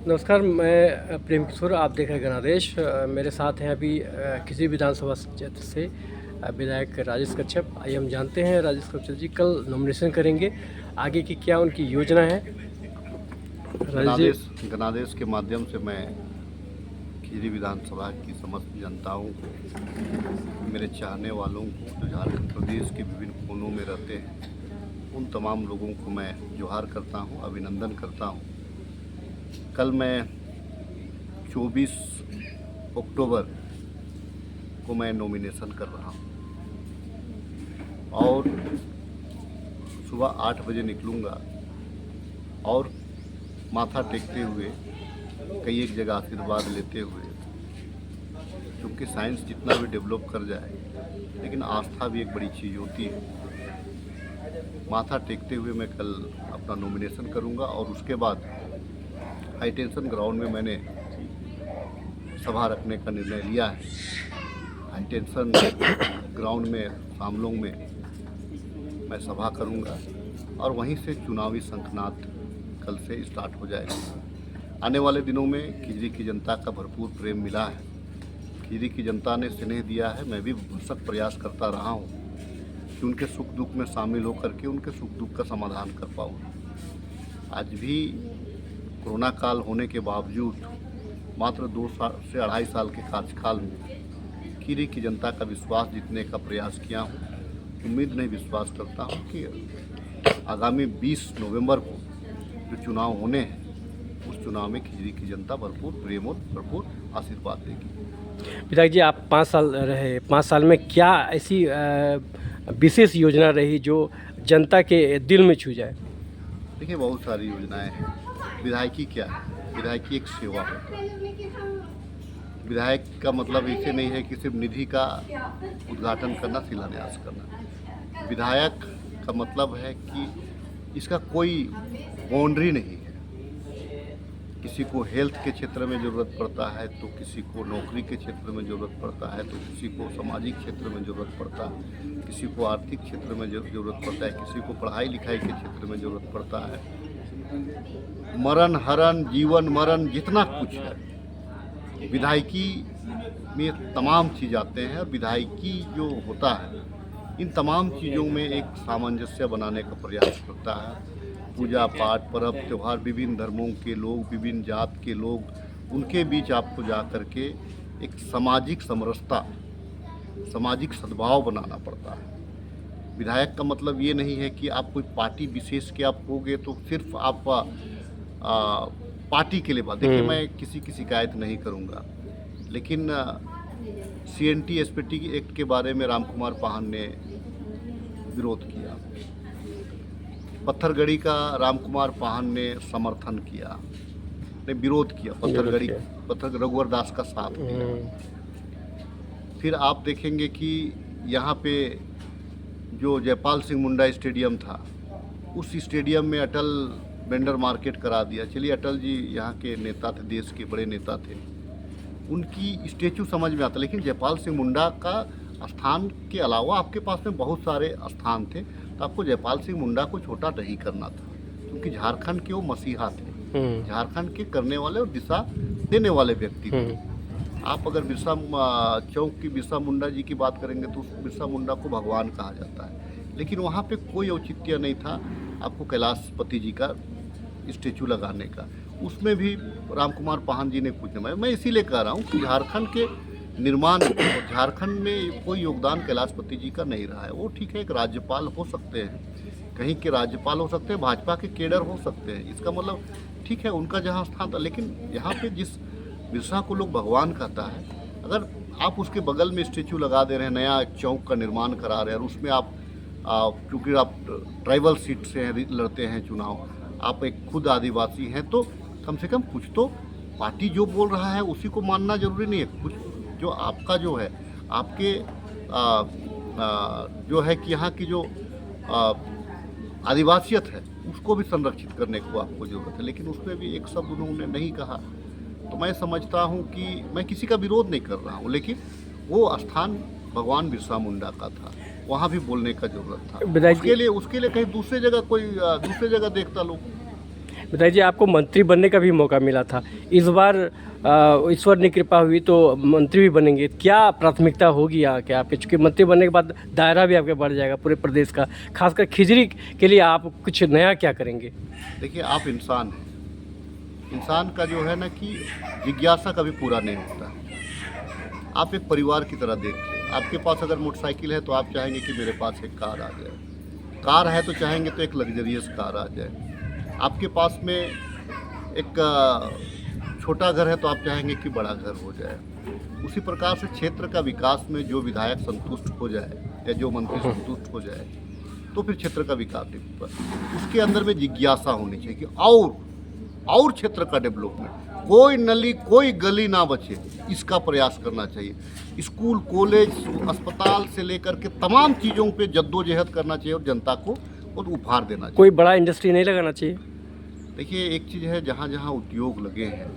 नमस्कार, मैं प्रेम किशोर, आप देख रहे हैं गणादेश। मेरे साथ हैं अभी किसी विधानसभा क्षेत्र से विधायक राजेश कच्छप। आइए हम जानते हैं राजेश कच्छप जी कल नॉमिनेशन करेंगे, आगे की क्या उनकी योजना है। गणादेश के माध्यम से मैं खीरी विधानसभा की समस्त जनताओं को, मेरे चाहने वालों को जो झारखंड प्रदेश के विभिन्न कोनों में रहते हैं, उन तमाम लोगों को मैं जोहार करता हूं, अभिनंदन करता हूं। कल मैं 24 अक्टूबर को मैं नॉमिनेशन कर रहा हूं और सुबह 8 बजे निकलूंगा और माथा टेकते हुए कई एक जगह आशीर्वाद लेते हुए, क्योंकि साइंस जितना भी डेवलप कर जाए लेकिन आस्था भी एक बड़ी चीज़ होती है। माथा टेकते हुए मैं कल अपना नॉमिनेशन करूंगा और उसके बाद हाई टेंशन ग्राउंड में मैंने सभा रखने का निर्णय लिया है। हाई टेंशन ग्राउंड में सामलोंग में मैं सभा करूंगा और वहीं से चुनावी शंखनाद कल से स्टार्ट हो जाएगा। आने वाले दिनों में खीरी की जनता का भरपूर प्रेम मिला है, खीरी की जनता ने स्नेह दिया है। मैं भी भरसक प्रयास करता रहा हूं कि उनके सुख दुख में शामिल होकर के उनके सुख दुख का समाधान कर पाऊँ। आज भी कोरोना काल होने के बावजूद मात्र 2 से 2.5 साल के कार्यकाल में खीरी की जनता का विश्वास जीतने का प्रयास किया हूँ। उम्मीद नहीं, विश्वास करता हूँ कि आगामी 20 नवंबर को जो चुनाव होने हैं, उस चुनाव में खीरी की जनता भरपूर प्रेम और भरपूर आशीर्वाद देगी। विधायक जी, आप 5 साल रहे, 5 साल में क्या ऐसी विशेष योजना रही जो जनता के दिल में छू जाए? देखिए, बहुत सारी योजनाएं हैं। विधायकी क्या है? विधायकी एक सेवा है। विधायक का मतलब इसे नहीं है कि सिर्फ निधि का उद्घाटन करना, शिलान्यास करना। विधायक का मतलब है कि इसका कोई बाउंड्री नहीं है। किसी को हेल्थ के क्षेत्र में ज़रूरत पड़ता है तो किसी को नौकरी के क्षेत्र में ज़रूरत पड़ता है, तो किसी को सामाजिक क्षेत्र में ज़रूरत पड़ता है, किसी को आर्थिक क्षेत्र में ज़रूरत पड़ता है, किसी को पढ़ाई लिखाई के क्षेत्र में ज़रूरत पड़ता है। मरण हरण, जीवन मरण, जितना कुछ है विधायकी में तमाम चीज़ आते हैं। और विधायकी जो होता है, इन तमाम चीज़ों में एक सामंजस्य बनाने का प्रयास करता है। पूजा पाठ, पर्व त्यौहार, विभिन्न धर्मों के लोग, विभिन्न जात के लोग, उनके बीच आपको जा कर के एक सामाजिक समरसता, सामाजिक सद्भाव बनाना पड़ता है। विधायक का मतलब ये नहीं है कि आप कोई पार्टी विशेष के आप होगे तो सिर्फ आप पार्टी के लिए बात। देखिए, मैं किसी की शिकायत नहीं करूँगा, लेकिन CNT SPT एक्ट के बारे में रामकुमार पाहन ने विरोध किया, पत्थरगड़ी का रामकुमार पाहन ने समर्थन किया, ने विरोध किया, पत्थर रघुवर दास का साथ दिया। फिर आप देखेंगे कि यहाँ पे जो जयपाल सिंह मुंडा स्टेडियम था, उस स्टेडियम में अटल वेंडर मार्केट करा दिया। चलिए, अटल जी यहाँ के नेता थे, देश के बड़े नेता थे, उनकी स्टेचू समझ में आता, लेकिन जयपाल सिंह मुंडा का स्थान के अलावा आपके पास में बहुत सारे स्थान थे, तो आपको जयपाल सिंह मुंडा को छोटा नहीं करना था, क्योंकि झारखंड के वो मसीहा थे, झारखंड के करने वाले और दिशा देने वाले व्यक्ति थे। आप अगर बिरसा चौक की बिरसा मुंडा जी की बात करेंगे तो उस बिरसा मुंडा को भगवान कहा जाता है, लेकिन वहाँ पे कोई औचित्य नहीं था आपको कैलाशपति जी का स्टेचू लगाने का। उसमें भी रामकुमार पाहन जी ने कुछ नहीं। मैं इसीलिए कह रहा हूँ कि झारखंड के निर्माण और झारखंड में कोई योगदान कैलाशपति जी का नहीं रहा है। वो ठीक है, एक राज्यपाल हो सकते हैं, कहीं के राज्यपाल हो सकते हैं, भाजपा के केडर हो सकते हैं, इसका मतलब ठीक है, उनका जहाँ स्थान था। लेकिन यहाँ पे जिस बिरसा को लोग भगवान कहता है, अगर आप उसके बगल में स्टेचू लगा दे रहे हैं, नया एक चौक का निर्माण करा रहे हैं, और उसमें आप क्योंकि आप ट्राइबल सीट से लड़ते हैं चुनाव, आप एक खुद आदिवासी हैं, तो कम से कम कुछ तो पार्टी जो बोल रहा है उसी को मानना जरूरी नहीं है। कुछ जो आपका जो है, आपके जो है कि यहाँ की जो आदिवासियत है, उसको भी संरक्षित करने को आपको ज़रूरत है, लेकिन उसमें भी एक शब्द उन्होंने नहीं कहा। तो मैं समझता हूँ कि मैं किसी का विरोध नहीं कर रहा हूँ, लेकिन वो स्थान भगवान बिरसा मुंडा का था, वहाँ भी बोलने का जरूरत था। उसके लिए कहीं दूसरी जगह देखता लोग। विधायक जी, आपको मंत्री बनने का भी मौका मिला था। इस बार ईश्वर ने कृपा हुई तो मंत्री भी बनेंगे। क्या प्राथमिकता होगी आके आपके, चूँकि मंत्री बनने के बाद दायरा भी आपके बढ़ जाएगा पूरे प्रदेश का, खासकर खिजरी के लिए आप कुछ नया क्या करेंगे? देखिए, आप इंसान हैं। इंसान का जो है ना कि जिज्ञासा कभी पूरा नहीं होता। आप एक परिवार की तरह देखिए, आपके पास अगर मोटरसाइकिल है तो आप चाहेंगे कि मेरे पास एक कार आ जाए, कार है तो चाहेंगे तो एक लग्जरियस कार आ जाए, आपके पास में एक छोटा घर है तो आप चाहेंगे कि बड़ा घर हो जाए। उसी प्रकार से क्षेत्र का विकास में जो विधायक संतुष्ट हो जाए या जो मंत्री संतुष्ट हो जाए तो फिर क्षेत्र का विकास नहीं होता। उसके अंदर में जिज्ञासा होनी चाहिए कि और क्षेत्र का डेवलपमेंट, कोई नली कोई गली ना बचे, इसका प्रयास करना चाहिए। स्कूल, कॉलेज, अस्पताल से लेकर के तमाम चीज़ों पे जद्दोजहद करना चाहिए और जनता को और उपहार देना चाहिए। कोई बड़ा इंडस्ट्री नहीं लगाना चाहिए? देखिए, एक चीज़ है, जहाँ जहाँ उद्योग लगे हैं,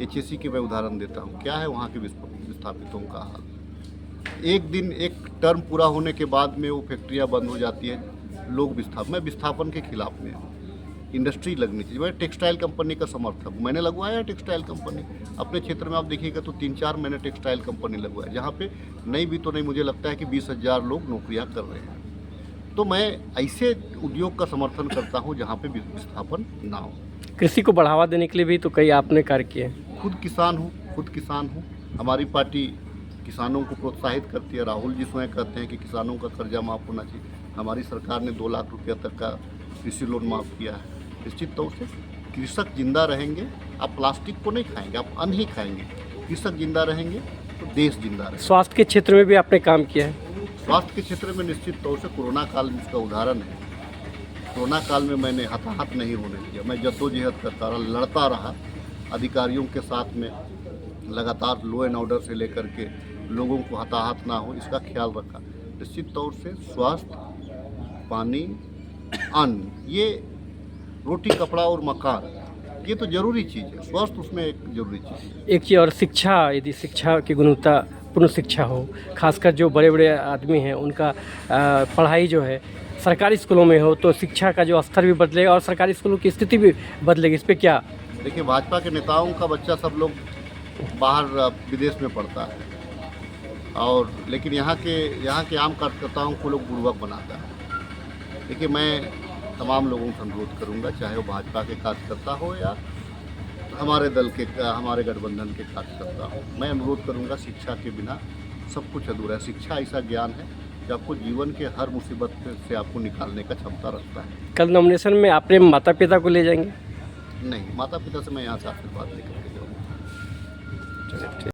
HSC के मैं उदाहरण देता हूँ, क्या है वहाँ के विस्थापितों का हाल। एक दिन एक टर्म पूरा होने के बाद में वो फैक्ट्रियाँ बंद हो जाती है, लोग मैं विस्थापन के खिलाफ में हूँ। इंडस्ट्री लगनी चाहिए। मैं टेक्सटाइल कंपनी का समर्थक हूँ, मैंने लगवाया है टेक्सटाइल कंपनी अपने क्षेत्र में। आप देखिएगा तो 3-4 मैंने टेक्सटाइल कंपनी लगवाया, जहाँ पे नहीं भी तो नहीं, मुझे लगता है कि 20,000 लोग नौकरियाँ कर रहे हैं। तो मैं ऐसे उद्योग का समर्थन करता हूँ जहाँ पे विस्थापन ना हो। कृषि को बढ़ावा देने के लिए भी तो कई आपने कार्य किए हैं। खुद किसान हूँ। हमारी पार्टी किसानों को प्रोत्साहित करती है। राहुल जी स्वयं कहते हैं कि किसानों का कर्जा माफ़ होना चाहिए। हमारी सरकार ने 2 लाख रुपया तक का कृषि लोन माफ़ किया है। निश्चित तौर से कृषक जिंदा रहेंगे, आप प्लास्टिक को नहीं खाएंगे, आप अन्न ही खाएंगे। कृषक जिंदा रहेंगे तो देश जिंदा रहेगा। स्वास्थ्य के क्षेत्र में भी आपने काम किया है। स्वास्थ्य के क्षेत्र में निश्चित तौर से कोरोना काल में इसका उदाहरण है। कोरोना काल में मैंने हताहत नहीं होने दिया, मैं जद्दोजहद करता रहा, लड़ता रहा अधिकारियों के साथ में, लगातार लॉ एंड ऑर्डर से लेकर के लोगों को हताहत ना हो इसका ख्याल रखा। निश्चित तौर से स्वास्थ्य, पानी, अन्न, ये रोटी, कपड़ा और मकान, ये तो जरूरी चीज़ है। स्वास्थ्य उसमें एक जरूरी चीज़ है। एक चीज़ और, शिक्षा, यदि शिक्षा की गुणवत्ता पूर्ण शिक्षा हो, खासकर जो बड़े बड़े आदमी हैं उनका पढ़ाई जो है सरकारी स्कूलों में हो, तो शिक्षा का जो स्तर भी बदलेगा और सरकारी स्कूलों की स्थिति भी बदलेगी। इस पर क्या? देखिए, भाजपा के नेताओं का बच्चा सब लोग बाहर विदेश में पढ़ता है, और लेकिन यहाँ के आम कार्यकर्ताओं को लोग बुड़बक बनाता है। देखिए, मैं तमाम लोगों से अनुरोध करूँगा, चाहे वो भाजपा के कार्यकर्ता हो या हमारे दल के, हमारे गठबंधन के कार्यकर्ता हो, मैं अनुरोध करूँगा, शिक्षा के बिना सब कुछ अधूरा है। शिक्षा ऐसा ज्ञान है जो आपको जीवन के हर मुसीबत से आपको निकालने का क्षमता रखता है। कल नॉमिनेशन में अपने माता पिता को ले जाएंगे? नहीं, माता पिता से मैं यहाँ से आशीर्वाद लेकर के जाऊँगा।